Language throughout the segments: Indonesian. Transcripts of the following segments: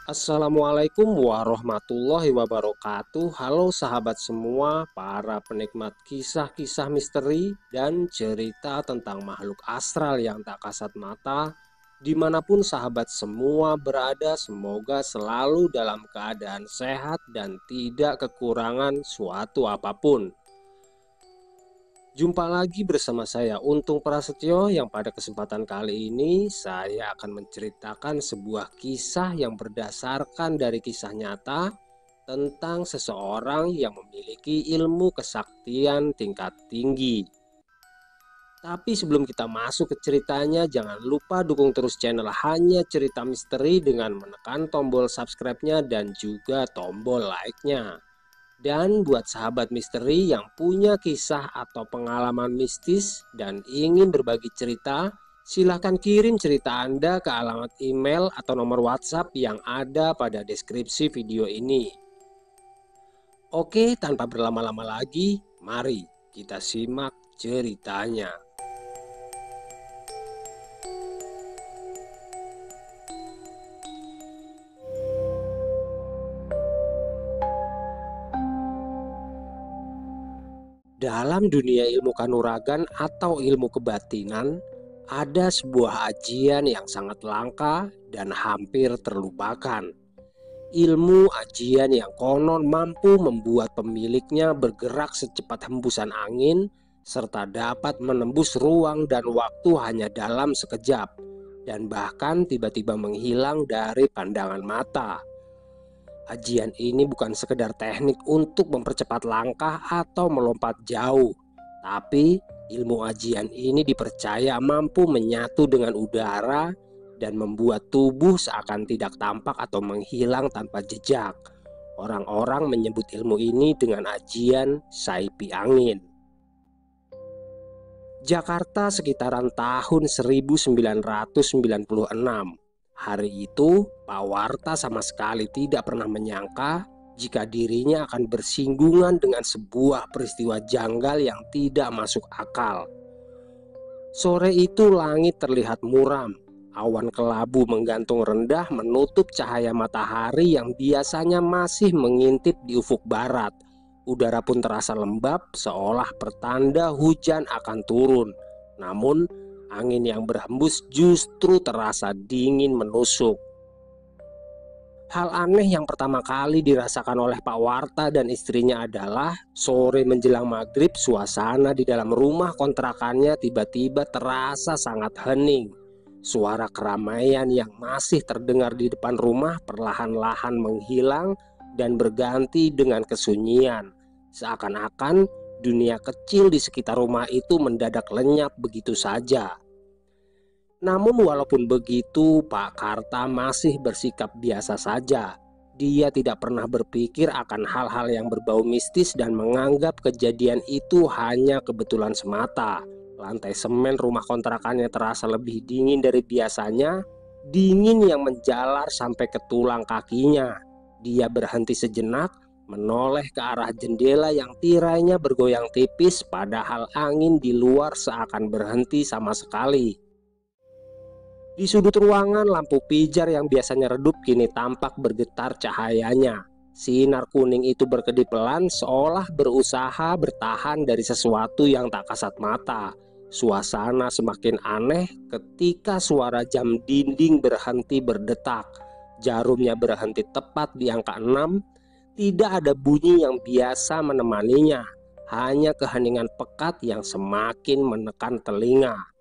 Assalamualaikum warahmatullahi wabarakatuh. Halo sahabat semua, para penikmat kisah-kisah misteri dan cerita tentang makhluk astral yang tak kasat mata. Dimanapun sahabat semua berada, semoga selalu dalam keadaan sehat dan tidak kekurangan suatu apapun. Jumpa lagi bersama saya Untung Prasetyo, yang pada kesempatan kali ini saya akan menceritakan sebuah kisah yang berdasarkan dari kisah nyata tentang seseorang yang memiliki ilmu kesaktian tingkat tinggi. Tapi sebelum kita masuk ke ceritanya, jangan lupa dukung terus channel Hanya Cerita Misteri dengan menekan tombol subscribe-nya dan juga tombol like-nya. Dan buat sahabat misteri yang punya kisah atau pengalaman mistis dan ingin berbagi cerita, silahkan kirim cerita Anda ke alamat email atau nomor WhatsApp yang ada pada deskripsi video ini. Oke, tanpa berlama-lama lagi, mari kita simak ceritanya. Dalam dunia ilmu kanuragan atau ilmu kebatinan, ada sebuah ajian yang sangat langka dan hampir terlupakan. Ilmu ajian yang konon mampu membuat pemiliknya bergerak secepat hembusan angin, serta dapat menembus ruang dan waktu hanya dalam sekejap, dan bahkan tiba-tiba menghilang dari pandangan mata. Ajian ini bukan sekedar teknik untuk mempercepat langkah atau melompat jauh, tapi ilmu ajian ini dipercaya mampu menyatu dengan udara dan membuat tubuh seakan tidak tampak atau menghilang tanpa jejak. Orang-orang menyebut ilmu ini dengan ajian Saipi Angin. Jakarta sekitaran tahun 1996. Hari itu, Pak Warta sama sekali tidak pernah menyangka jika dirinya akan bersinggungan dengan sebuah peristiwa janggal yang tidak masuk akal. Sore itu langit terlihat muram, awan kelabu menggantung rendah menutup cahaya matahari yang biasanya masih mengintip di ufuk barat. Udara pun terasa lembab, seolah pertanda hujan akan turun. Namun, angin yang berhembus justru terasa dingin menusuk. Hal aneh yang pertama kali dirasakan oleh Pak Warta dan istrinya adalah sore menjelang maghrib, suasana di dalam rumah kontrakannya tiba-tiba terasa sangat hening. Suara keramaian yang masih terdengar di depan rumah perlahan-lahan menghilang dan berganti dengan kesunyian. Seakan-akan dunia kecil di sekitar rumah itu mendadak lenyap begitu saja. Namun walaupun begitu, Pak Karta masih bersikap biasa saja. Dia tidak pernah berpikir akan hal-hal yang berbau mistis dan menganggap kejadian itu hanya kebetulan semata. Lantai semen rumah kontrakannya terasa lebih dingin dari biasanya, dingin yang menjalar sampai ke tulang kakinya. Dia berhenti sejenak, menoleh ke arah jendela yang tirainya bergoyang tipis, padahal angin di luar seakan berhenti sama sekali. Di sudut ruangan, lampu pijar yang biasanya redup kini tampak bergetar cahayanya. Sinar kuning itu berkedip pelan, seolah berusaha bertahan dari sesuatu yang tak kasat mata. Suasana semakin aneh ketika suara jam dinding berhenti berdetak. Jarumnya berhenti tepat di angka 6. Tidak ada bunyi yang biasa menemaninya, hanya keheningan pekat yang semakin menekan telinga.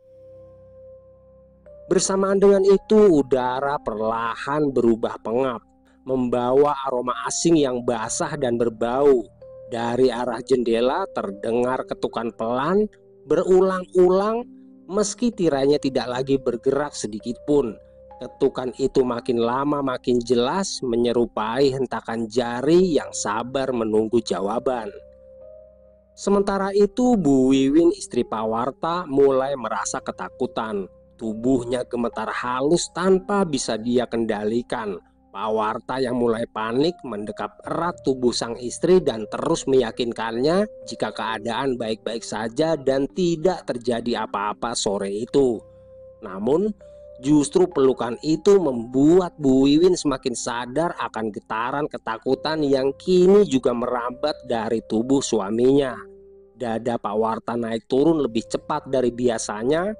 Bersamaan dengan itu, udara perlahan berubah pengap, membawa aroma asing yang basah dan berbau. Dari arah jendela terdengar ketukan pelan berulang-ulang, meski tirainya tidak lagi bergerak sedikit pun. Ketukan itu makin lama makin jelas, menyerupai hentakan jari yang sabar menunggu jawaban. Sementara itu, Bu Wiwin, istri Pak Warta, mulai merasa ketakutan. Tubuhnya gemetar halus tanpa bisa dia kendalikan. Pak Warta yang mulai panik mendekap erat tubuh sang istri dan terus meyakinkannya jika keadaan baik-baik saja dan tidak terjadi apa-apa sore itu. Namun Justru pelukan itu membuat Bu Wiwin semakin sadar akan getaran ketakutan yang kini juga merambat dari tubuh suaminya. Dada Pak Warta naik turun lebih cepat dari biasanya.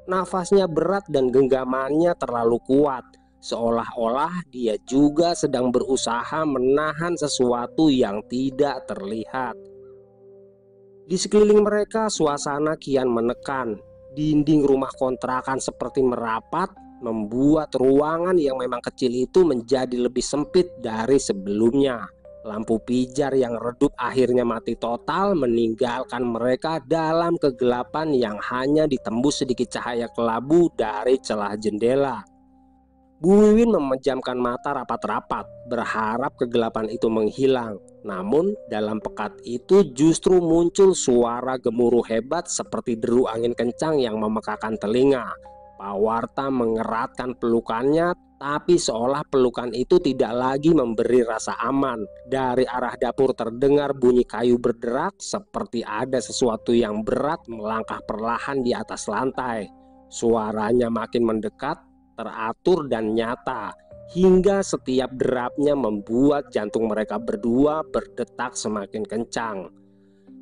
Nafasnya berat dan genggamannya terlalu kuat, seolah-olah dia juga sedang berusaha menahan sesuatu yang tidak terlihat. Di sekeliling mereka suasana kian menekan. Dinding rumah kontrakan seperti merapat, membuat ruangan yang memang kecil itu menjadi lebih sempit dari sebelumnya. Lampu pijar yang redup akhirnya mati total, meninggalkan mereka dalam kegelapan yang hanya ditembus sedikit cahaya kelabu dari celah jendela. Bu Wiwin memejamkan mata rapat-rapat, berharap kegelapan itu menghilang. Namun dalam pekat itu justru muncul suara gemuruh hebat seperti deru angin kencang yang memekakan telinga. Pak Warta mengeratkan pelukannya, tapi seolah pelukan itu tidak lagi memberi rasa aman. Dari arah dapur terdengar bunyi kayu berderak, seperti ada sesuatu yang berat melangkah perlahan di atas lantai. Suaranya makin mendekat, teratur dan nyata, hingga setiap derapnya membuat jantung mereka berdua berdetak semakin kencang.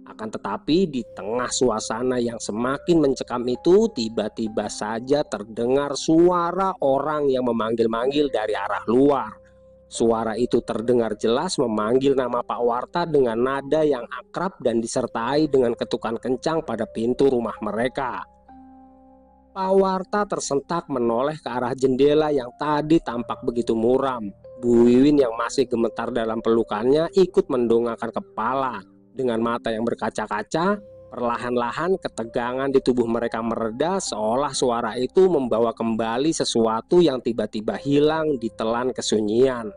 Akan tetapi di tengah suasana yang semakin mencekam itu, tiba-tiba saja terdengar suara orang yang memanggil-manggil dari arah luar. Suara itu terdengar jelas memanggil nama Pak Warta dengan nada yang akrab dan disertai dengan ketukan kencang pada pintu rumah mereka. Pak Warta tersentak menoleh ke arah jendela yang tadi tampak begitu muram. Bu Wiwin yang masih gemetar dalam pelukannya ikut mendongakkan kepala. Dengan mata yang berkaca-kaca, perlahan-lahan ketegangan di tubuh mereka mereda, seolah suara itu membawa kembali sesuatu yang tiba-tiba hilang ditelan kesunyian.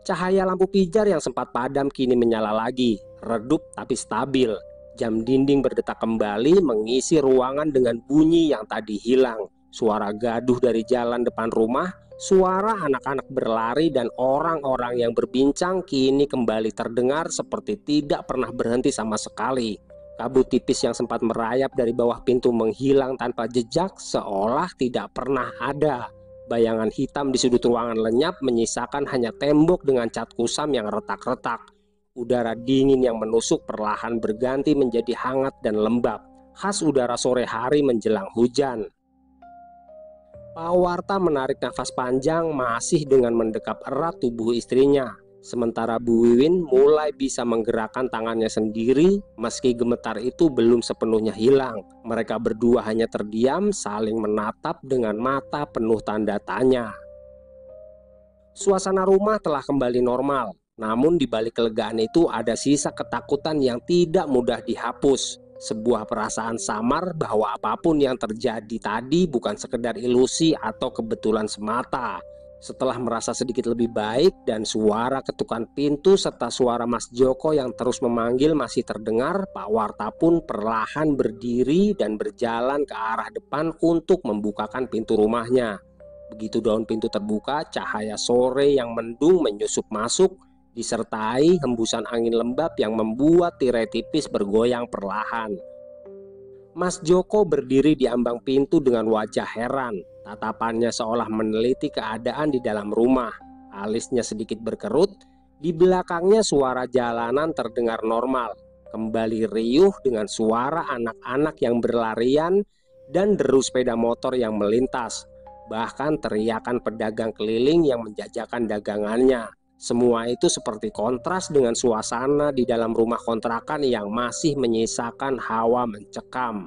Cahaya lampu pijar yang sempat padam kini menyala lagi, redup tapi stabil. Jam dinding berdetak kembali mengisi ruangan dengan bunyi yang tadi hilang. Suara gaduh dari jalan depan rumah, suara anak-anak berlari dan orang-orang yang berbincang kini kembali terdengar seperti tidak pernah berhenti sama sekali. Kabut tipis yang sempat merayap dari bawah pintu menghilang tanpa jejak, seolah tidak pernah ada. Bayangan hitam di sudut ruangan lenyap, menyisakan hanya tembok dengan cat kusam yang retak-retak. Udara dingin yang menusuk perlahan berganti menjadi hangat dan lembab, khas udara sore hari menjelang hujan. Pak Warta menarik nafas panjang masih dengan mendekap erat tubuh istrinya. Sementara Bu Wiwin mulai bisa menggerakkan tangannya sendiri, meski gemetar itu belum sepenuhnya hilang. Mereka berdua hanya terdiam saling menatap dengan mata penuh tanda tanya. Suasana rumah telah kembali normal. Namun di balik kelegaan itu ada sisa ketakutan yang tidak mudah dihapus. Sebuah perasaan samar bahwa apapun yang terjadi tadi bukan sekedar ilusi atau kebetulan semata. Setelah merasa sedikit lebih baik dan suara ketukan pintu serta suara Mas Joko yang terus memanggil masih terdengar, Pak Warta pun perlahan berdiri dan berjalan ke arah depan untuk membukakan pintu rumahnya. Begitu daun pintu terbuka, cahaya sore yang mendung menyusup masuk, disertai hembusan angin lembab yang membuat tirai tipis bergoyang perlahan. Mas Joko berdiri di ambang pintu dengan wajah heran. Tatapannya seolah meneliti keadaan di dalam rumah. Alisnya sedikit berkerut. Di belakangnya suara jalanan terdengar normal, kembali riuh dengan suara anak-anak yang berlarian dan deru sepeda motor yang melintas. Bahkan teriakan pedagang keliling yang menjajakan dagangannya. Semua itu seperti kontras dengan suasana di dalam rumah kontrakan yang masih menyisakan hawa mencekam.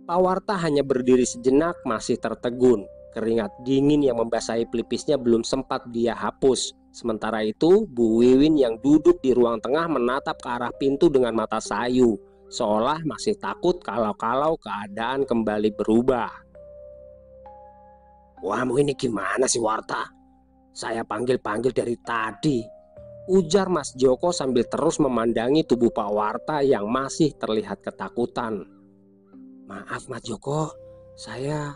Pak Warta hanya berdiri sejenak masih tertegun. Keringat dingin yang membasahi pelipisnya belum sempat dia hapus. Sementara itu Bu Wiwin yang duduk di ruang tengah menatap ke arah pintu dengan mata sayu, seolah masih takut kalau-kalau keadaan kembali berubah. "Wamu ini gimana sih Warta? Saya panggil-panggil dari tadi," ujar Mas Joko sambil terus memandangi tubuh Pak Warta yang masih terlihat ketakutan. "Maaf Mas Joko, saya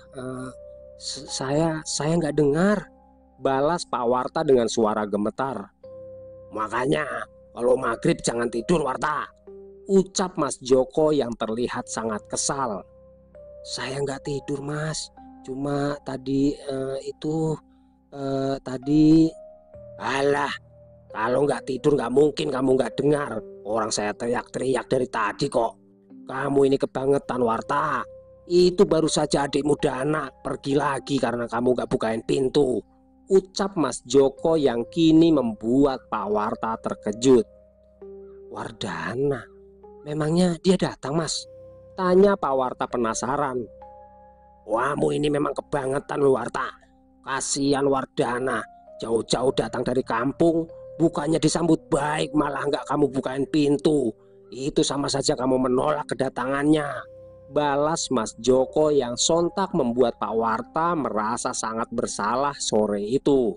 nggak dengar," balas Pak Warta dengan suara gemetar. "Makanya kalau maghrib jangan tidur Warta," ucap Mas Joko yang terlihat sangat kesal. "Saya nggak tidur Mas, Cuma tadi tadi alah, kalau nggak tidur nggak mungkin kamu nggak dengar. Orang saya teriak-teriak dari tadi kok. Kamu ini kebangetan, Warta. Itu baru saja adikmu Dana pergi lagi karena kamu nggak bukain pintu. Ucap Mas Joko yang kini membuat Pak Warta terkejut. Wardana? Memangnya dia datang, Mas? Tanya Pak Warta penasaran. Wamu ini memang kebangetan lu, Warta. Kasihan Wardana, jauh-jauh datang dari kampung, bukannya disambut baik malah nggak kamu bukain pintu. Itu sama saja kamu menolak kedatangannya. Balas Mas Joko yang sontak membuat Pak Warta merasa sangat bersalah sore itu.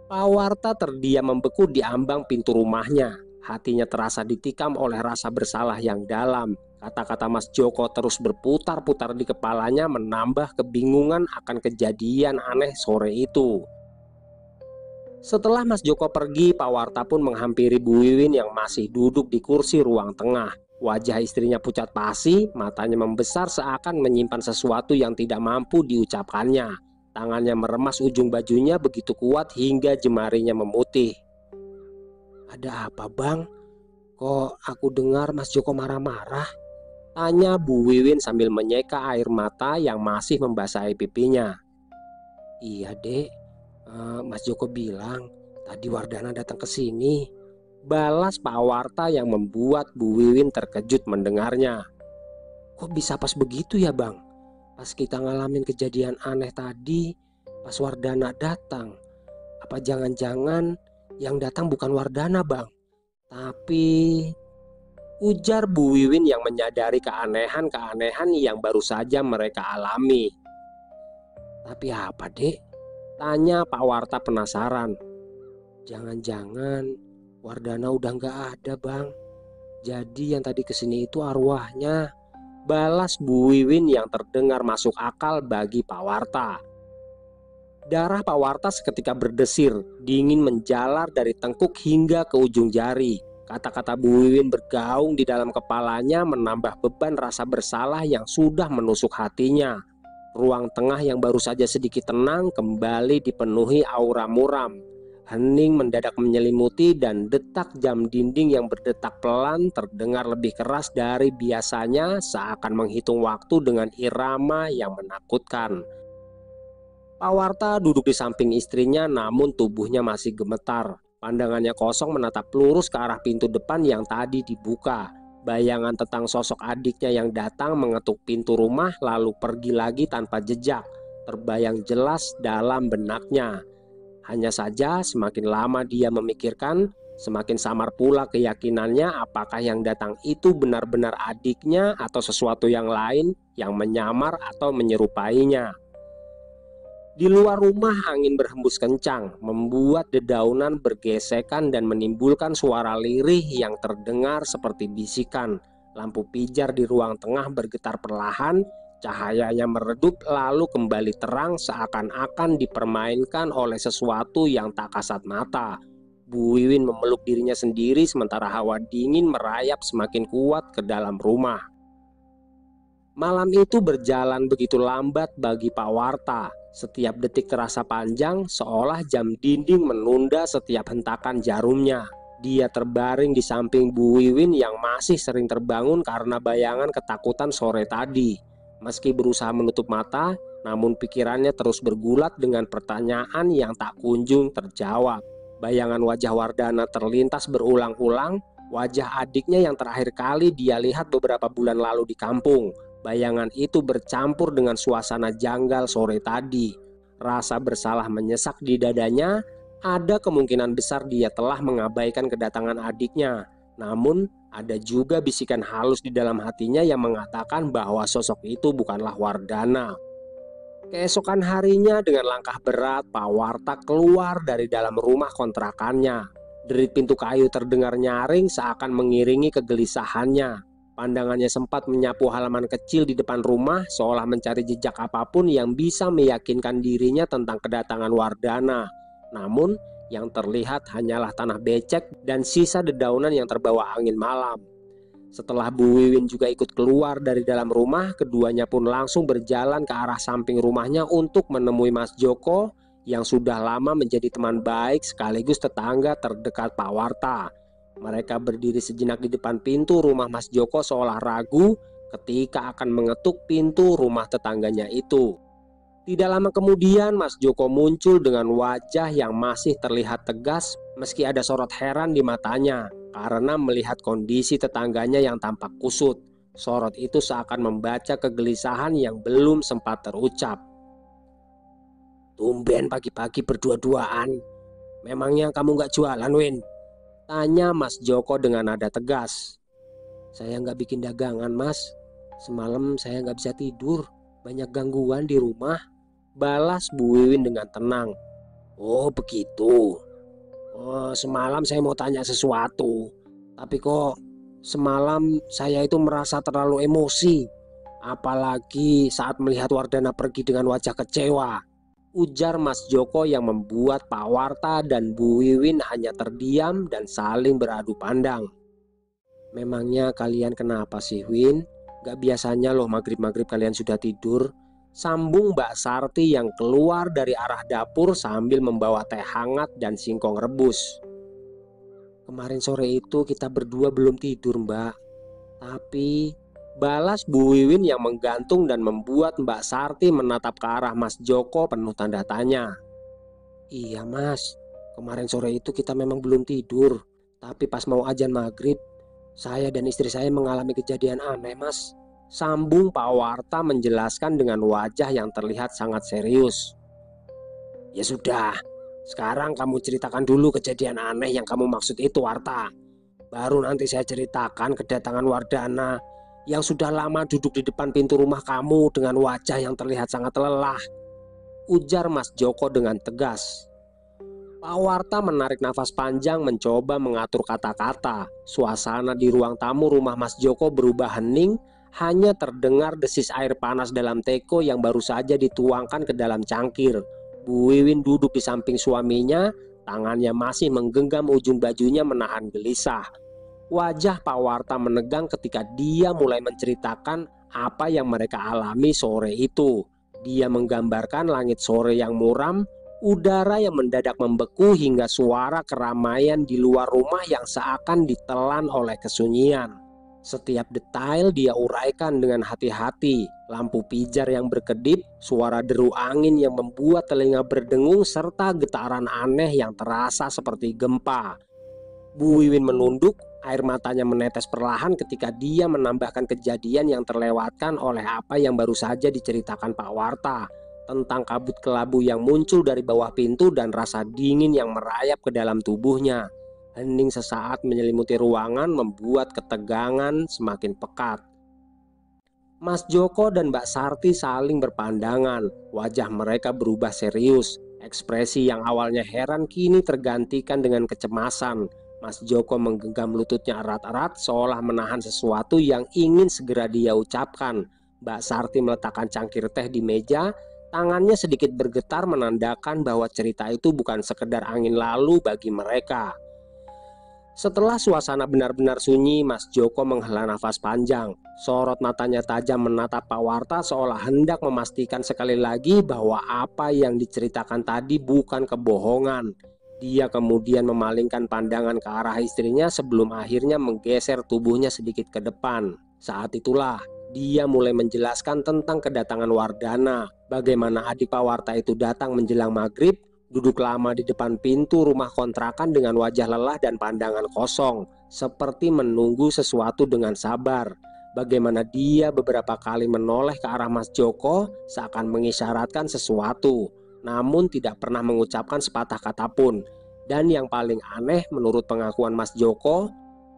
Pak Warta terdiam membeku di ambang pintu rumahnya. Hatinya terasa ditikam oleh rasa bersalah yang dalam. Kata-kata Mas Joko terus berputar-putar di kepalanya, menambah kebingungan akan kejadian aneh sore itu. Setelah Mas Joko pergi, Pak Warta pun menghampiri Bu Wiwin yang masih duduk di kursi ruang tengah. Wajah istrinya pucat pasi, matanya membesar seakan menyimpan sesuatu yang tidak mampu diucapkannya. Tangannya meremas ujung bajunya begitu kuat hingga jemarinya memutih. Ada apa, Bang? Kok aku dengar Mas Joko marah-marah? Tanya Bu Wiwin sambil menyeka air mata yang masih membasahi pipinya. Iya, Dek. Mas Joko bilang tadi Wardana datang ke sini. Balas Pak Warta yang membuat Bu Wiwin terkejut mendengarnya. Kok bisa pas begitu ya, Bang? Pas kita ngalamin kejadian aneh tadi, pas Wardana datang. Apa jangan-jangan yang datang bukan Wardana, Bang? Tapi ujar Bu Wiwin yang menyadari keanehan-keanehan yang baru saja mereka alami. Tapi apa, Dek? Tanya Pak Warta penasaran. Jangan-jangan Wardana udah nggak ada, Bang. Jadi yang tadi kesini itu arwahnya. Balas Bu Wiwin yang terdengar masuk akal bagi Pak Warta. Darah Pak Warta seketika berdesir, dingin menjalar dari tengkuk hingga ke ujung jari. Kata-kata Bu Wiwin bergaung di dalam kepalanya, menambah beban rasa bersalah yang sudah menusuk hatinya. Ruang tengah yang baru saja sedikit tenang kembali dipenuhi aura muram. Hening mendadak menyelimuti dan detak jam dinding yang berdetak pelan terdengar lebih keras dari biasanya, seakan menghitung waktu dengan irama yang menakutkan. Pak Warta duduk di samping istrinya, namun tubuhnya masih gemetar. Pandangannya kosong menatap lurus ke arah pintu depan yang tadi dibuka. Bayangan tentang sosok adiknya yang datang mengetuk pintu rumah lalu pergi lagi tanpa jejak terbayang jelas dalam benaknya. Hanya saja semakin lama dia memikirkan, semakin samar pula keyakinannya apakah yang datang itu benar-benar adiknya atau sesuatu yang lain yang menyamar atau menyerupainya. Di luar rumah angin berhembus kencang, membuat dedaunan bergesekan dan menimbulkan suara lirih yang terdengar seperti bisikan. Lampu pijar di ruang tengah bergetar perlahan, cahayanya meredup lalu kembali terang seakan-akan dipermainkan oleh sesuatu yang tak kasat mata. Bu Wiwin memeluk dirinya sendiri sementara hawa dingin merayap semakin kuat ke dalam rumah. Malam itu berjalan begitu lambat bagi Pak Warta. Setiap detik terasa panjang, seolah jam dinding menunda setiap hentakan jarumnya. Dia terbaring di samping Bu Wiwin yang masih sering terbangun karena bayangan ketakutan sore tadi. Meski berusaha menutup mata, namun pikirannya terus bergulat dengan pertanyaan yang tak kunjung terjawab. Bayangan wajah Wardana terlintas berulang-ulang, wajah adiknya yang terakhir kali dia lihat beberapa bulan lalu di kampung. Bayangan itu bercampur dengan suasana janggal sore tadi. Rasa bersalah menyesak di dadanya, ada kemungkinan besar dia telah mengabaikan kedatangan adiknya. Namun, ada juga bisikan halus di dalam hatinya yang mengatakan bahwa sosok itu bukanlah Wardana. Keesokan harinya dengan langkah berat, Pak Warta keluar dari dalam rumah kontrakannya. Derit pintu kayu terdengar nyaring seakan mengiringi kegelisahannya. Pandangannya sempat menyapu halaman kecil di depan rumah seolah mencari jejak apapun yang bisa meyakinkan dirinya tentang kedatangan Wardana. Namun, yang terlihat hanyalah tanah becek dan sisa dedaunan yang terbawa angin malam. Setelah Bu Wiwin juga ikut keluar dari dalam rumah, keduanya pun langsung berjalan ke arah samping rumahnya untuk menemui Mas Joko yang sudah lama menjadi teman baik sekaligus tetangga terdekat Pak Warta. Mereka berdiri sejenak di depan pintu rumah Mas Joko seolah ragu ketika akan mengetuk pintu rumah tetangganya itu. Tidak lama kemudian Mas Joko muncul dengan wajah yang masih terlihat tegas meski ada sorot heran di matanya karena melihat kondisi tetangganya yang tampak kusut. Sorot itu seakan membaca kegelisahan yang belum sempat terucap. "Tumben pagi-pagi berdua-duaan. Memangnya kamu nggak jualan, Win?" tanya Mas Joko dengan nada tegas. "Saya nggak bikin dagangan, Mas. Semalam saya nggak bisa tidur. Banyak gangguan di rumah," balas Bu Wiwin dengan tenang. "Oh begitu. Oh, semalam saya mau tanya sesuatu. Tapi kok semalam saya itu merasa terlalu emosi. Apalagi saat melihat Wardana pergi dengan wajah kecewa," ujar Mas Joko yang membuat Pak Warta dan Bu Wiwin hanya terdiam dan saling beradu pandang. "Memangnya kalian kenapa sih, Win? Gak biasanya loh maghrib-maghrib kalian sudah tidur," sambung Mbak Sarti yang keluar dari arah dapur sambil membawa teh hangat dan singkong rebus. "Kemarin sore itu kita berdua belum tidur, Mbak. Tapi," balas Bu Wiwin yang menggantung dan membuat Mbak Sarti menatap ke arah Mas Joko penuh tanda tanya. "Iya, Mas. Kemarin sore itu kita memang belum tidur. Tapi pas mau azan maghrib, saya dan istri saya mengalami kejadian aneh, Mas," sambung Pak Warta menjelaskan dengan wajah yang terlihat sangat serius. "Ya sudah, sekarang kamu ceritakan dulu kejadian aneh yang kamu maksud itu, Warta. Baru nanti saya ceritakan kedatangan Wardana yang sudah lama duduk di depan pintu rumah kamu dengan wajah yang terlihat sangat lelah," ujar Mas Joko dengan tegas. Pak Warta menarik nafas panjang mencoba mengatur kata-kata. Suasana di ruang tamu rumah Mas Joko berubah hening, hanya terdengar desis air panas dalam teko yang baru saja dituangkan ke dalam cangkir. Bu Wiwin duduk di samping suaminya, tangannya masih menggenggam ujung bajunya menahan gelisah. Wajah Pak Warta menegang ketika dia mulai menceritakan apa yang mereka alami sore itu. Dia menggambarkan langit sore yang muram, udara yang mendadak membeku hingga suara keramaian di luar rumah yang seakan ditelan oleh kesunyian. Setiap detail dia uraikan dengan hati-hati. Lampu pijar yang berkedip, suara deru angin yang membuat telinga berdengung, serta getaran aneh yang terasa seperti gempa. Bu Wiwin menunduk, air matanya menetes perlahan ketika dia menambahkan kejadian yang terlewatkan oleh apa yang baru saja diceritakan Pak Warta tentang kabut kelabu yang muncul dari bawah pintu dan rasa dingin yang merayap ke dalam tubuhnya. Hening sesaat menyelimuti ruangan membuat ketegangan semakin pekat. Mas Joko dan Mbak Sarti saling berpandangan. Wajah mereka berubah serius. Ekspresi yang awalnya heran kini tergantikan dengan kecemasan. Mas Joko menggenggam lututnya erat-erat seolah menahan sesuatu yang ingin segera dia ucapkan. Mbak Sarti meletakkan cangkir teh di meja. Tangannya sedikit bergetar menandakan bahwa cerita itu bukan sekedar angin lalu bagi mereka. Setelah suasana benar-benar sunyi, Mas Joko menghela nafas panjang. Sorot matanya tajam menatap Pak Warta seolah hendak memastikan sekali lagi bahwa apa yang diceritakan tadi bukan kebohongan. Dia kemudian memalingkan pandangan ke arah istrinya sebelum akhirnya menggeser tubuhnya sedikit ke depan. Saat itulah dia mulai menjelaskan tentang kedatangan Wardana, bagaimana adik Pak Warta itu datang menjelang maghrib, duduk lama di depan pintu rumah kontrakan dengan wajah lelah dan pandangan kosong, seperti menunggu sesuatu dengan sabar. Bagaimana dia beberapa kali menoleh ke arah Mas Joko seakan mengisyaratkan sesuatu, namun tidak pernah mengucapkan sepatah kata pun. Dan yang paling aneh menurut pengakuan Mas Joko,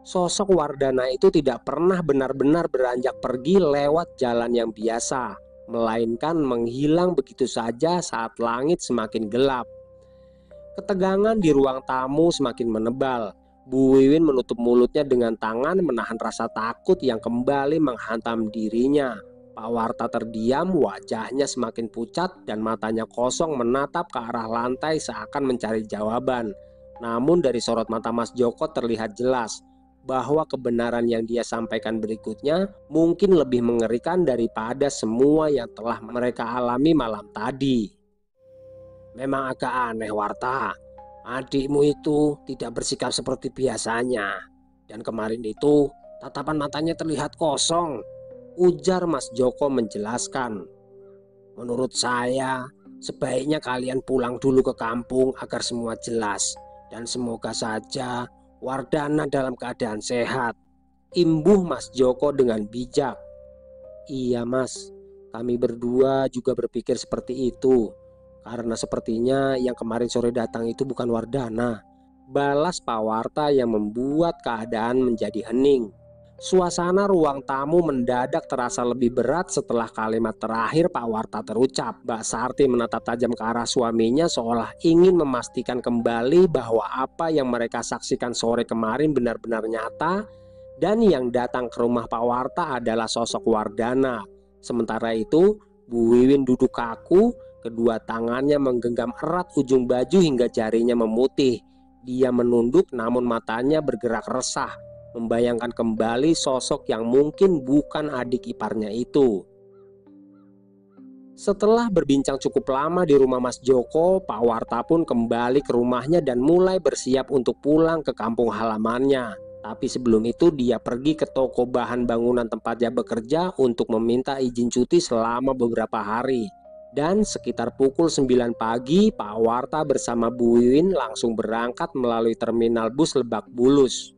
sosok Wardana itu tidak pernah benar-benar beranjak pergi lewat jalan yang biasa, melainkan menghilang begitu saja saat langit semakin gelap. Ketegangan di ruang tamu semakin menebal. Bu Wiwin menutup mulutnya dengan tangan menahan rasa takut yang kembali menghantam dirinya. Pak Warta terdiam, wajahnya semakin pucat dan matanya kosong menatap ke arah lantai seakan mencari jawaban. Namun dari sorot mata Mas Joko terlihat jelas bahwa kebenaran yang dia sampaikan berikutnya mungkin lebih mengerikan daripada semua yang telah mereka alami malam tadi. Memang agak aneh, Warta. Adikmu itu tidak bersikap seperti biasanya. Dan kemarin itu tatapan matanya terlihat kosong, ujar Mas Joko menjelaskan. Menurut saya, sebaiknya kalian pulang dulu ke kampung agar semua jelas. Dan semoga saja Wardana dalam keadaan sehat, imbuh Mas Joko dengan bijak. Iya Mas, kami berdua juga berpikir seperti itu. Karena sepertinya yang kemarin sore datang itu bukan Wardana, balas Pak Warta yang membuat keadaan menjadi hening. Suasana ruang tamu mendadak terasa lebih berat setelah kalimat terakhir Pak Warta terucap. Mbak Sarti menatap tajam ke arah suaminya seolah ingin memastikan kembali bahwa apa yang mereka saksikan sore kemarin benar-benar nyata, dan yang datang ke rumah Pak Warta adalah sosok Wardana. Sementara itu, Bu Wiwin duduk kaku, kedua tangannya menggenggam erat ujung baju hingga jarinya memutih. Dia menunduk namun matanya bergerak resah, membayangkan kembali sosok yang mungkin bukan adik iparnya itu. Setelah berbincang cukup lama di rumah Mas Joko, Pak Warta pun kembali ke rumahnya dan mulai bersiap untuk pulang ke kampung halamannya. Tapi sebelum itu dia pergi ke toko bahan bangunan tempat dia bekerja untuk meminta izin cuti selama beberapa hari. Dan sekitar pukul 9 pagi, Pak Warta bersama Bu Wiwin langsung berangkat melalui terminal bus Lebak Bulus.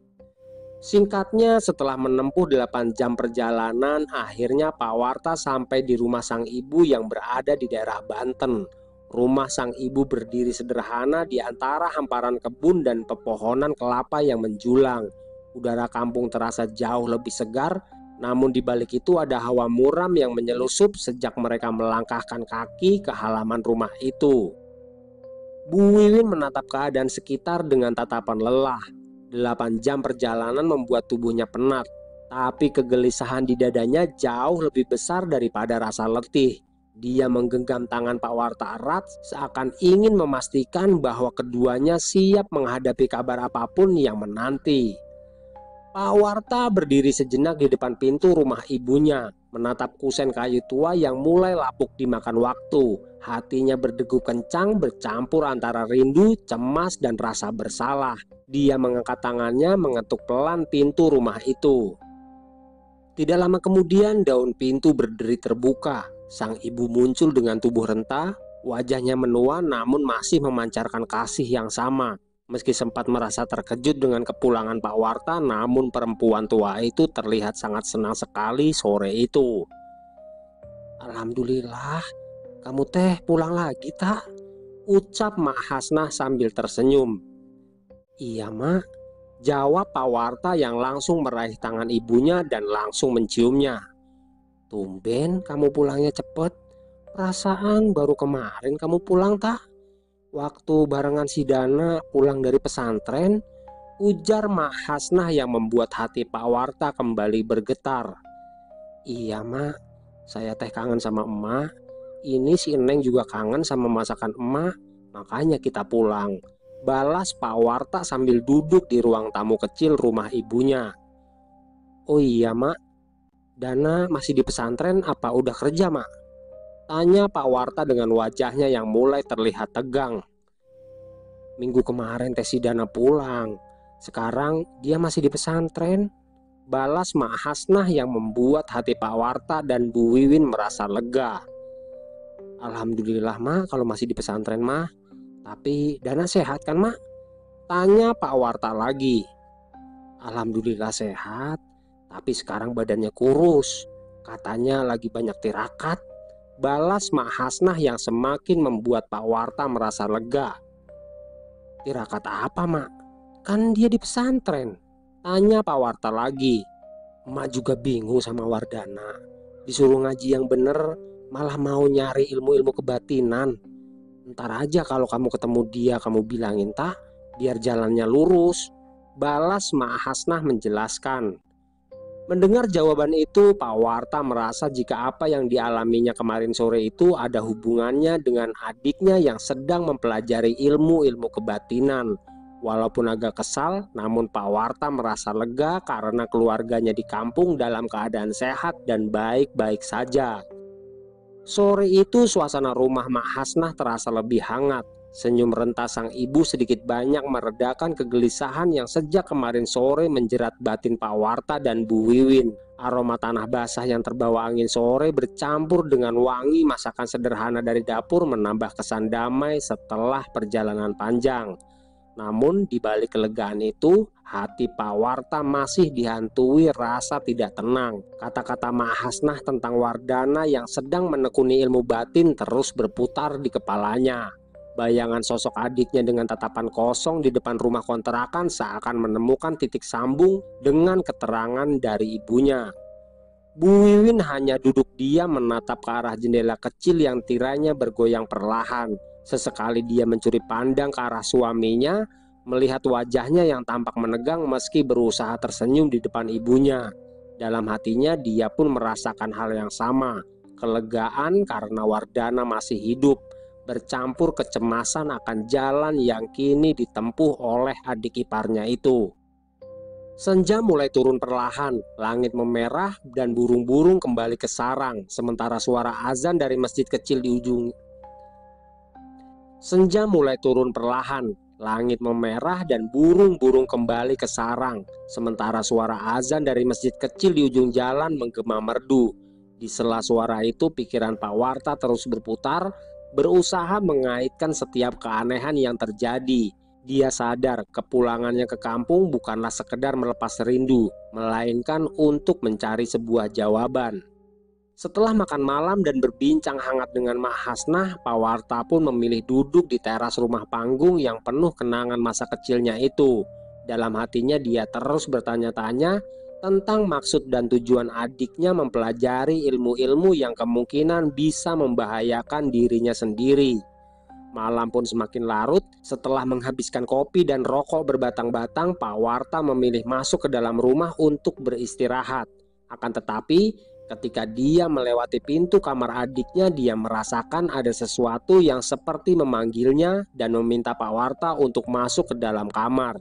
Singkatnya, setelah menempuh 8 jam perjalanan, akhirnya Pak Warta sampai di rumah sang ibu yang berada di daerah Banten. Rumah sang ibu berdiri sederhana di antara hamparan kebun dan pepohonan kelapa yang menjulang. Udara kampung terasa jauh lebih segar, namun di balik itu ada hawa muram yang menyelusup sejak mereka melangkahkan kaki ke halaman rumah itu. Bu Wiwin menatap keadaan sekitar dengan tatapan lelah. 8 jam perjalanan membuat tubuhnya penat, tapi kegelisahan di dadanya jauh lebih besar daripada rasa letih. Dia menggenggam tangan Pak Warta erat, seakan ingin memastikan bahwa keduanya siap menghadapi kabar apapun yang menanti. Pak Warta berdiri sejenak di depan pintu rumah ibunya, menatap kusen kayu tua yang mulai lapuk dimakan waktu. Hatinya berdegup kencang bercampur antara rindu, cemas, dan rasa bersalah. Dia mengangkat tangannya mengetuk pelan pintu rumah itu. Tidak lama kemudian daun pintu berderi terbuka. Sang ibu muncul dengan tubuh renta, wajahnya menua namun masih memancarkan kasih yang sama. Meski sempat merasa terkejut dengan kepulangan Pak Warta, namun perempuan tua itu terlihat sangat senang sekali sore itu. Alhamdulillah, kamu teh pulang lagi tak? Ucap Mak Hasnah sambil tersenyum. Iya Mak, jawab Pak Warta yang langsung meraih tangan ibunya dan langsung menciumnya. Tumben kamu pulangnya cepet. Perasaan baru kemarin kamu pulang tak? Waktu barengan si Dana pulang dari pesantren, ujar Mak Hasnah yang membuat hati Pak Warta kembali bergetar. Iya Mak, saya teh kangen sama emak. Ini si Neng juga kangen sama masakan emak, makanya kita pulang, balas Pak Warta sambil duduk di ruang tamu kecil rumah ibunya. Oh iya Mak, Dana masih di pesantren apa udah kerja Mak? Tanya Pak Warta dengan wajahnya yang mulai terlihat tegang. Minggu kemarin teh si Dana pulang, sekarang dia masih di pesantren, balas Mak Hasnah yang membuat hati Pak Warta dan Bu Wiwin merasa lega. Alhamdulillah Mak kalau masih di pesantren Mak. Tapi Dana sehat kan Mak? Tanya Pak Warta lagi. Alhamdulillah sehat, tapi sekarang badannya kurus, katanya lagi banyak tirakat, balas Mak Hasnah yang semakin membuat Pak Warta merasa lega. Tirakat apa Mak? Kan dia di pesantren. Tanya Pak Warta lagi. Emak juga bingung sama Wardana. Disuruh ngaji yang bener, malah mau nyari ilmu-ilmu kebatinan. Ntar aja kalau kamu ketemu dia kamu bilangin tak, biar jalannya lurus, balas Mak Hasnah menjelaskan. Mendengar jawaban itu, Pak Warta merasa jika apa yang dialaminya kemarin sore itu ada hubungannya dengan adiknya yang sedang mempelajari ilmu-ilmu kebatinan. Walaupun agak kesal, namun Pak Warta merasa lega karena keluarganya di kampung dalam keadaan sehat dan baik-baik saja. Sore itu suasana rumah Mak Hasnah terasa lebih hangat. Senyum rentas sang ibu sedikit banyak meredakan kegelisahan yang sejak kemarin sore menjerat batin Pak Warta dan Bu Wiwin. Aroma tanah basah yang terbawa angin sore bercampur dengan wangi masakan sederhana dari dapur menambah kesan damai setelah perjalanan panjang. Namun di balik kelegaan itu, hati Pak Warta masih dihantui rasa tidak tenang. Kata-kata Mak Hasnah tentang Wardana yang sedang menekuni ilmu batin terus berputar di kepalanya. Bayangan sosok adiknya dengan tatapan kosong di depan rumah kontrakan seakan menemukan titik sambung dengan keterangan dari ibunya. Bu Wiwin hanya duduk diam menatap ke arah jendela kecil yang tirainya bergoyang perlahan. Sesekali dia mencuri pandang ke arah suaminya, melihat wajahnya yang tampak menegang meski berusaha tersenyum di depan ibunya. Dalam hatinya dia pun merasakan hal yang sama, kelegaan karena Wardana masih hidup, bercampur kecemasan akan jalan yang kini ditempuh oleh adik iparnya itu. Senja mulai turun perlahan, langit memerah dan burung-burung kembali ke sarang, sementara suara azan dari masjid kecil di ujung. Senja mulai turun perlahan, langit memerah dan burung-burung kembali ke sarang, sementara suara azan dari masjid kecil di ujung jalan menggema merdu. Di sela suara itu pikiran Pak Warta terus berputar, berusaha mengaitkan setiap keanehan yang terjadi. Dia sadar kepulangannya ke kampung bukanlah sekedar melepas rindu, melainkan untuk mencari sebuah jawaban. Setelah makan malam dan berbincang hangat dengan Mak Hasnah, Pak Warta pun memilih duduk di teras rumah panggung yang penuh kenangan masa kecilnya itu. Dalam hatinya dia terus bertanya-tanya tentang maksud dan tujuan adiknya mempelajari ilmu-ilmu yang kemungkinan bisa membahayakan dirinya sendiri. Malam pun semakin larut. Setelah menghabiskan kopi dan rokok berbatang-batang, Pak Warta memilih masuk ke dalam rumah untuk beristirahat. Akan tetapi ketika dia melewati pintu kamar adiknya, dia merasakan ada sesuatu yang seperti memanggilnya dan meminta Pak Warta untuk masuk ke dalam kamar.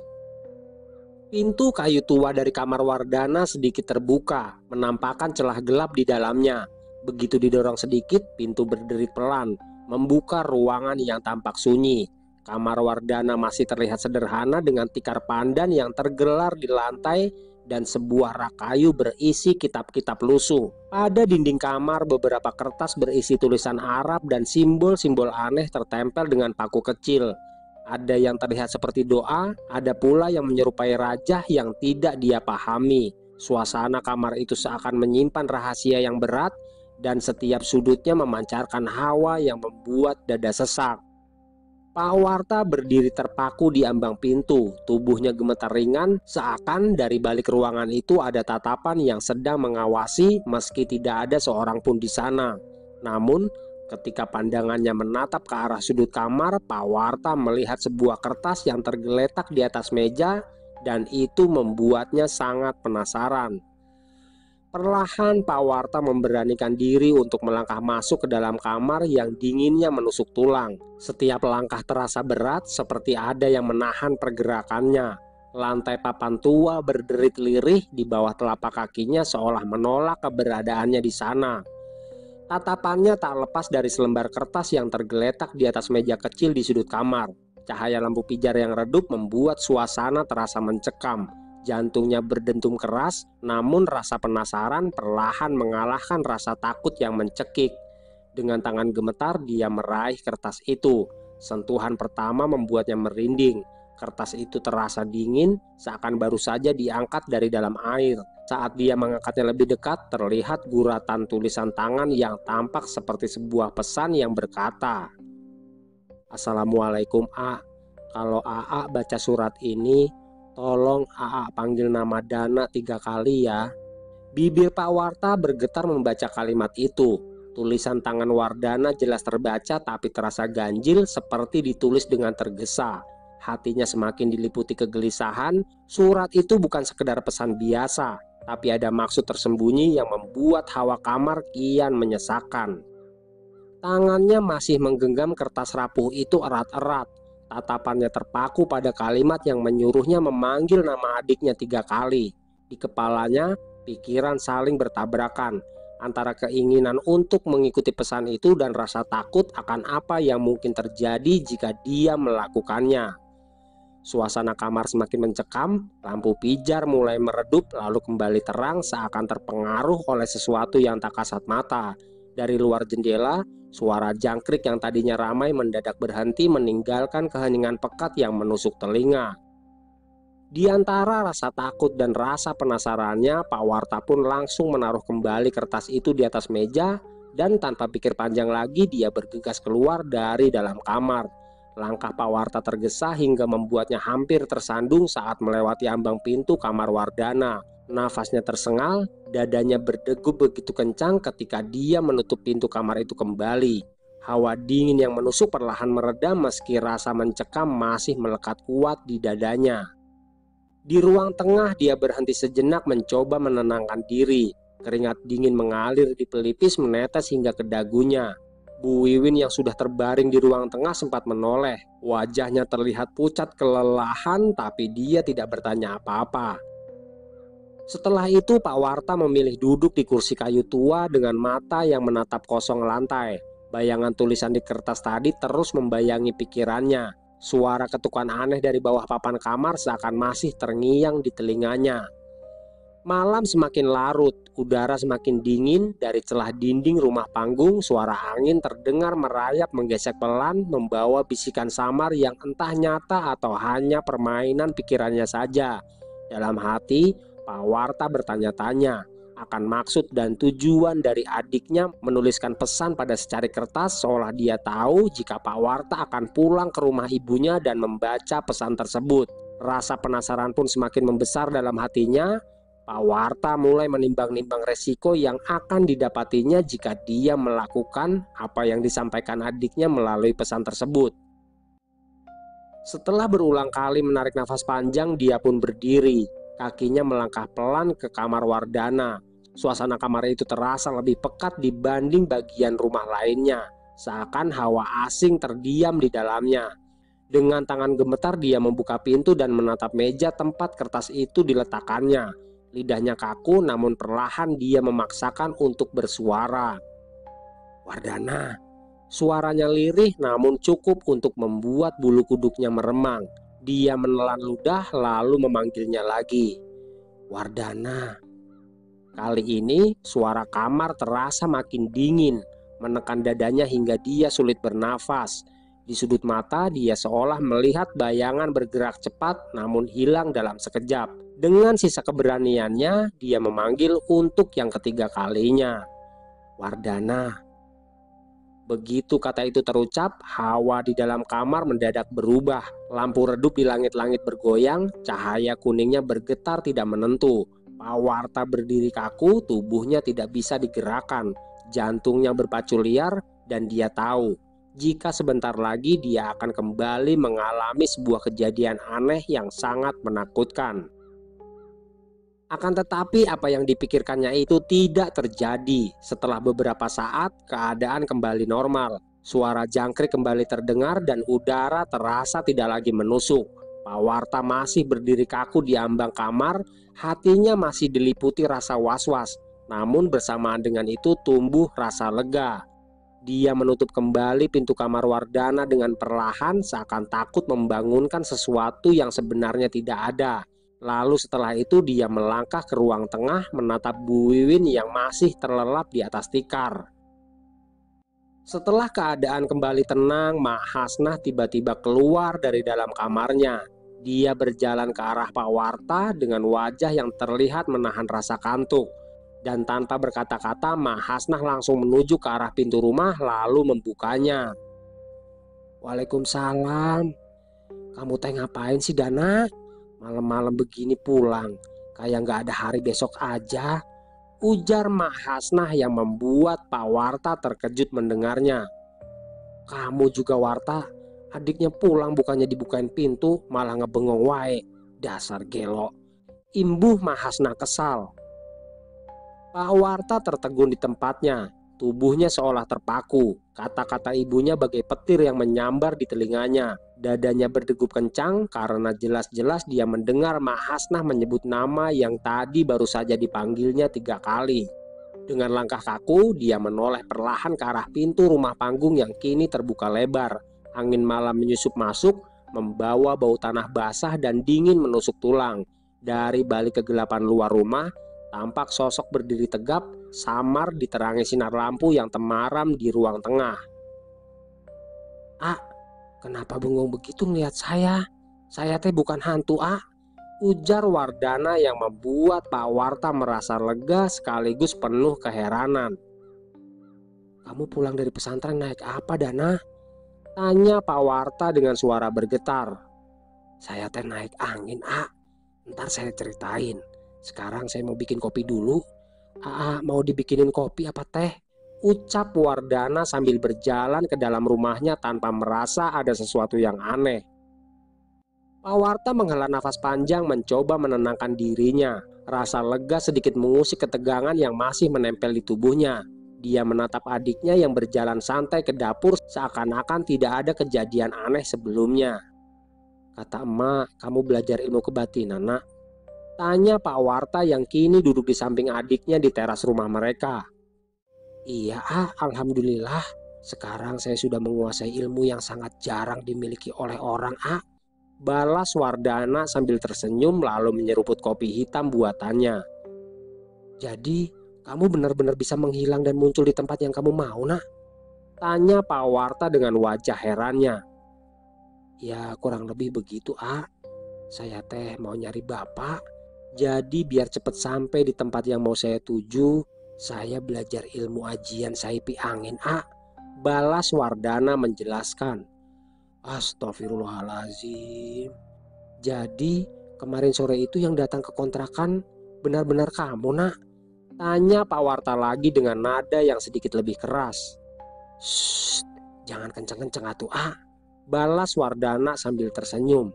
Pintu kayu tua dari kamar Wardana sedikit terbuka, menampakkan celah gelap di dalamnya. Begitu didorong sedikit, pintu berderit pelan, membuka ruangan yang tampak sunyi. Kamar Wardana masih terlihat sederhana dengan tikar pandan yang tergelar di lantai dan sebuah rak kayu berisi kitab-kitab lusuh. Pada dinding kamar beberapa kertas berisi tulisan Arab dan simbol-simbol aneh tertempel dengan paku kecil. Ada yang terlihat seperti doa, ada pula yang menyerupai rajah yang tidak dia pahami. Suasana kamar itu seakan menyimpan rahasia yang berat dan setiap sudutnya memancarkan hawa yang membuat dada sesak. Pak Warta berdiri terpaku di ambang pintu, tubuhnya gemetar ringan, seakan dari balik ruangan itu ada tatapan yang sedang mengawasi meski tidak ada seorang pun di sana. Namun, ketika pandangannya menatap ke arah sudut kamar, Pak Warta melihat sebuah kertas yang tergeletak di atas meja dan itu membuatnya sangat penasaran. Perlahan Pak Warta memberanikan diri untuk melangkah masuk ke dalam kamar yang dinginnya menusuk tulang. Setiap langkah terasa berat seperti ada yang menahan pergerakannya. Lantai papan tua berderit lirih di bawah telapak kakinya seolah menolak keberadaannya di sana. Tatapannya tak lepas dari selembar kertas yang tergeletak di atas meja kecil di sudut kamar. Cahaya lampu pijar yang redup membuat suasana terasa mencekam. Jantungnya berdentum keras, namun rasa penasaran perlahan mengalahkan rasa takut yang mencekik. Dengan tangan gemetar dia meraih kertas itu. Sentuhan pertama membuatnya merinding. Kertas itu terasa dingin, seakan baru saja diangkat dari dalam air. Saat dia mengangkatnya lebih dekat, terlihat guratan tulisan tangan yang tampak seperti sebuah pesan yang berkata, "Assalamualaikum A. Kalau AA baca surat ini, tolong AA panggil nama Dana 3 kali ya." Bibir Pak Warta bergetar membaca kalimat itu. Tulisan tangan Wardana jelas terbaca tapi terasa ganjil seperti ditulis dengan tergesa. Hatinya semakin diliputi kegelisahan. Surat itu bukan sekedar pesan biasa, tapi ada maksud tersembunyi yang membuat hawa kamar kian menyesakan. Tangannya masih menggenggam kertas rapuh itu erat-erat. Tatapannya terpaku pada kalimat yang menyuruhnya memanggil nama adiknya 3 kali. Di kepalanya, pikiran saling bertabrakan antara keinginan untuk mengikuti pesan itu dan rasa takut akan apa yang mungkin terjadi jika dia melakukannya. Suasana kamar semakin mencekam, lampu pijar mulai meredup lalu kembali terang seakan terpengaruh oleh sesuatu yang tak kasat mata. Dari luar jendela, suara jangkrik yang tadinya ramai mendadak berhenti meninggalkan keheningan pekat yang menusuk telinga. Di antara rasa takut dan rasa penasarannya, Pak Warta pun langsung menaruh kembali kertas itu di atas meja dan tanpa pikir panjang lagi dia bergegas keluar dari dalam kamar. Langkah Pak Warta tergesa hingga membuatnya hampir tersandung saat melewati ambang pintu kamar Wardana. Nafasnya tersengal, dadanya berdegup begitu kencang ketika dia menutup pintu kamar itu kembali. Hawa dingin yang menusuk perlahan meredam meski rasa mencekam masih melekat kuat di dadanya. Di ruang tengah dia berhenti sejenak mencoba menenangkan diri. Keringat dingin mengalir di pelipis menetes hingga ke dagunya. Bu Wiwin yang sudah terbaring di ruang tengah sempat menoleh. Wajahnya terlihat pucat kelelahan tapi dia tidak bertanya apa-apa. Setelah itu Pak Warta memilih duduk di kursi kayu tua dengan mata yang menatap kosong lantai. Bayangan tulisan di kertas tadi terus membayangi pikirannya. Suara ketukan aneh dari bawah papan kamar seakan masih terngiang di telinganya. Malam semakin larut, udara semakin dingin. Dari celah dinding rumah panggung, suara angin terdengar merayap menggesek pelan, membawa bisikan samar yang entah nyata atau hanya permainan pikirannya saja. Dalam hati, Pak Warta bertanya-tanya akan maksud dan tujuan dari adiknya menuliskan pesan pada secari kertas, seolah dia tahu jika Pak Warta akan pulang ke rumah ibunya dan membaca pesan tersebut. Rasa penasaran pun semakin membesar dalam hatinya. Pak Warta mulai menimbang-nimbang resiko yang akan didapatinya jika dia melakukan apa yang disampaikan adiknya melalui pesan tersebut. Setelah berulang kali menarik nafas panjang, dia pun berdiri. Kakinya melangkah pelan ke kamar Wardana. Suasana kamar itu terasa lebih pekat dibanding bagian rumah lainnya, seakan hawa asing terdiam di dalamnya. Dengan tangan gemetar dia membuka pintu dan menatap meja tempat kertas itu diletakkannya. Lidahnya kaku namun perlahan dia memaksakan untuk bersuara. "Wardana." Suaranya lirih namun cukup untuk membuat bulu kuduknya meremang. Dia menelan ludah lalu memanggilnya lagi. "Wardana." Kali ini suara kamar terasa makin dingin, menekan dadanya hingga dia sulit bernafas. Di sudut mata dia seolah melihat bayangan bergerak cepat namun hilang dalam sekejap. Dengan sisa keberaniannya dia memanggil untuk yang ketiga kalinya. "Wardana." Begitu kata itu terucap, hawa di dalam kamar mendadak berubah. Lampu redup di langit-langit bergoyang, cahaya kuningnya bergetar tidak menentu. Pak Warta berdiri kaku, tubuhnya tidak bisa digerakkan. Jantungnya berpacu liar dan dia tahu jika sebentar lagi dia akan kembali mengalami sebuah kejadian aneh yang sangat menakutkan. Akan tetapi apa yang dipikirkannya itu tidak terjadi. Setelah beberapa saat, keadaan kembali normal. Suara jangkrik kembali terdengar dan udara terasa tidak lagi menusuk. Pak Warta masih berdiri kaku di ambang kamar, hatinya masih diliputi rasa was-was. Namun bersamaan dengan itu tumbuh rasa lega. Dia menutup kembali pintu kamar Wardana dengan perlahan seakan takut membangunkan sesuatu yang sebenarnya tidak ada. Lalu setelah itu dia melangkah ke ruang tengah menatap Bu Wiwin yang masih terlelap di atas tikar. Setelah keadaan kembali tenang, Mak Hasnah tiba-tiba keluar dari dalam kamarnya. Dia berjalan ke arah Pak Warta dengan wajah yang terlihat menahan rasa kantuk. Dan tanpa berkata-kata, Mak Hasnah langsung menuju ke arah pintu rumah lalu membukanya. "Waalaikumsalam. Kamu teh ngapain sih, Dana? Malam-malam begini pulang, kayak nggak ada hari besok aja," ujar Mak Hasnah yang membuat Pak Warta terkejut mendengarnya. "Kamu juga Warta, adiknya pulang bukannya dibukain pintu, malah ngebengong wae. Dasar gelo," imbuh Mak Hasnah kesal. Pak Warta tertegun di tempatnya. Tubuhnya seolah terpaku. Kata-kata ibunya bagai petir yang menyambar di telinganya. Dadanya berdegup kencang karena jelas-jelas dia mendengar Mak Hasnah menyebut nama yang tadi baru saja dipanggilnya 3 kali. Dengan langkah kaku, dia menoleh perlahan ke arah pintu rumah panggung yang kini terbuka lebar. Angin malam menyusup masuk, membawa bau tanah basah dan dingin menusuk tulang. Dari balik kegelapan luar rumah, tampak sosok berdiri tegap, samar diterangi sinar lampu yang temaram di ruang tengah. "Ah, kenapa bengong begitu ngeliat saya? Saya teh bukan hantu, ah," ujar Wardana yang membuat Pak Warta merasa lega sekaligus penuh keheranan. "Kamu pulang dari pesantren naik apa, Dana?" tanya Pak Warta dengan suara bergetar. "Saya teh naik angin, ah. Ntar saya ceritain. Sekarang saya mau bikin kopi dulu." Mau dibikinin kopi apa teh?" ucap Wardana sambil berjalan ke dalam rumahnya tanpa merasa ada sesuatu yang aneh. Pak Warta menghela nafas panjang mencoba menenangkan dirinya. Rasa lega sedikit mengusik ketegangan yang masih menempel di tubuhnya. Dia menatap adiknya yang berjalan santai ke dapur seakan-akan tidak ada kejadian aneh sebelumnya. "Kata emak, kamu belajar ilmu kebatinan, nak?" tanya Pak Warta yang kini duduk di samping adiknya di teras rumah mereka. "Iya, alhamdulillah. Sekarang saya sudah menguasai ilmu yang sangat jarang dimiliki oleh orang, balas Wardana sambil tersenyum lalu menyeruput kopi hitam buatannya. "Jadi, kamu benar-benar bisa menghilang dan muncul di tempat yang kamu mau, nak?" tanya Pak Warta dengan wajah herannya. "Ya, kurang lebih begitu, Saya teh mau nyari bapak. Jadi biar cepat sampai di tempat yang mau saya tuju, saya belajar ilmu ajian saipi angin, balas Wardana menjelaskan. "Astagfirullahalazim. Jadi kemarin sore itu yang datang ke kontrakan benar-benar kamu, nak?" tanya Pak Warta lagi dengan nada yang sedikit lebih keras. "Shh, jangan kenceng-kenceng atuh, balas Wardana sambil tersenyum.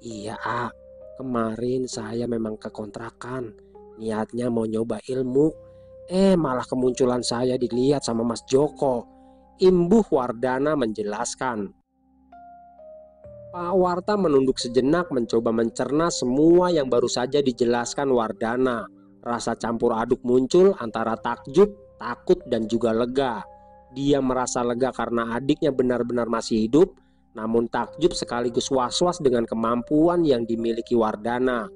"Iya, kemarin saya memang ke kontrakan. Niatnya mau nyoba ilmu. Malah kemunculan saya dilihat sama Mas Joko," imbuh Wardana menjelaskan. Pak Warta menunduk sejenak mencoba mencerna semua yang baru saja dijelaskan Wardana. Rasa campur aduk muncul antara takjub, takut dan juga lega. Dia merasa lega karena adiknya benar-benar masih hidup, namun takjub sekaligus was-was dengan kemampuan yang dimiliki Wardana.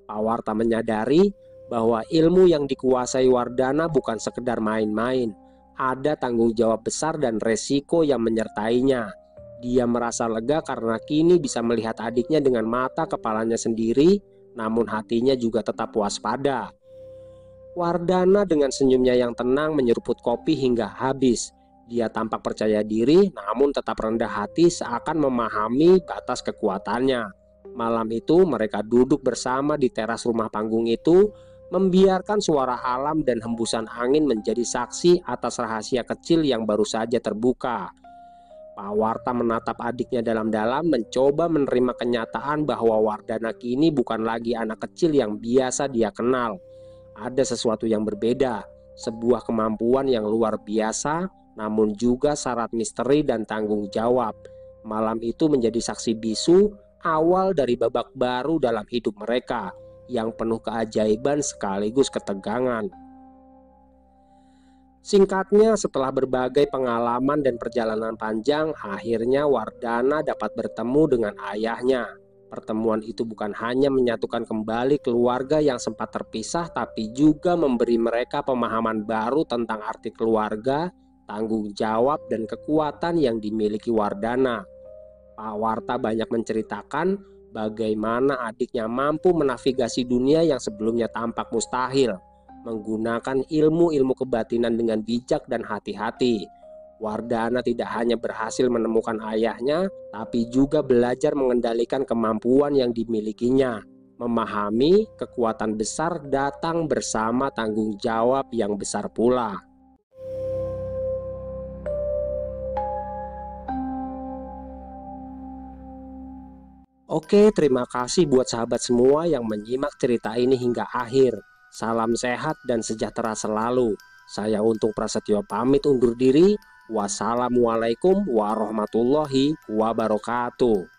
Pak Warta menyadari bahwa ilmu yang dikuasai Wardana bukan sekedar main-main. Ada tanggung jawab besar dan resiko yang menyertainya. Dia merasa lega karena kini bisa melihat adiknya dengan mata kepalanya sendiri, namun hatinya juga tetap waspada. Wardana dengan senyumnya yang tenang menyeruput kopi hingga habis. Dia tampak percaya diri namun tetap rendah hati seakan memahami batas kekuatannya. Malam itu mereka duduk bersama di teras rumah panggung itu, membiarkan suara alam dan hembusan angin menjadi saksi atas rahasia kecil yang baru saja terbuka. Pak Warta menatap adiknya dalam-dalam, mencoba menerima kenyataan bahwa Wardana kini bukan lagi anak kecil yang biasa dia kenal. Ada sesuatu yang berbeda, sebuah kemampuan yang luar biasa, namun juga syarat misteri dan tanggung jawab. Malam itu menjadi saksi bisu awal dari babak baru dalam hidup mereka yang penuh keajaiban sekaligus ketegangan. Singkatnya, setelah berbagai pengalaman dan perjalanan panjang, akhirnya Wardana dapat bertemu dengan ayahnya. Pertemuan itu bukan hanya menyatukan kembali keluarga yang sempat terpisah, tapi juga memberi mereka pemahaman baru tentang arti keluarga, tanggung jawab, dan kekuatan yang dimiliki Wardana. Pak Warta banyak menceritakan bagaimana adiknya mampu menavigasi dunia yang sebelumnya tampak mustahil, menggunakan ilmu-ilmu kebatinan dengan bijak dan hati-hati. Wardana tidak hanya berhasil menemukan ayahnya, tapi juga belajar mengendalikan kemampuan yang dimilikinya. Memahami kekuatan besar datang bersama tanggung jawab yang besar pula. Oke, terima kasih buat sahabat semua yang menyimak cerita ini hingga akhir. Salam sehat dan sejahtera selalu. Saya Untung Prasetyo pamit undur diri. Wassalamualaikum warahmatullahi wabarakatuh.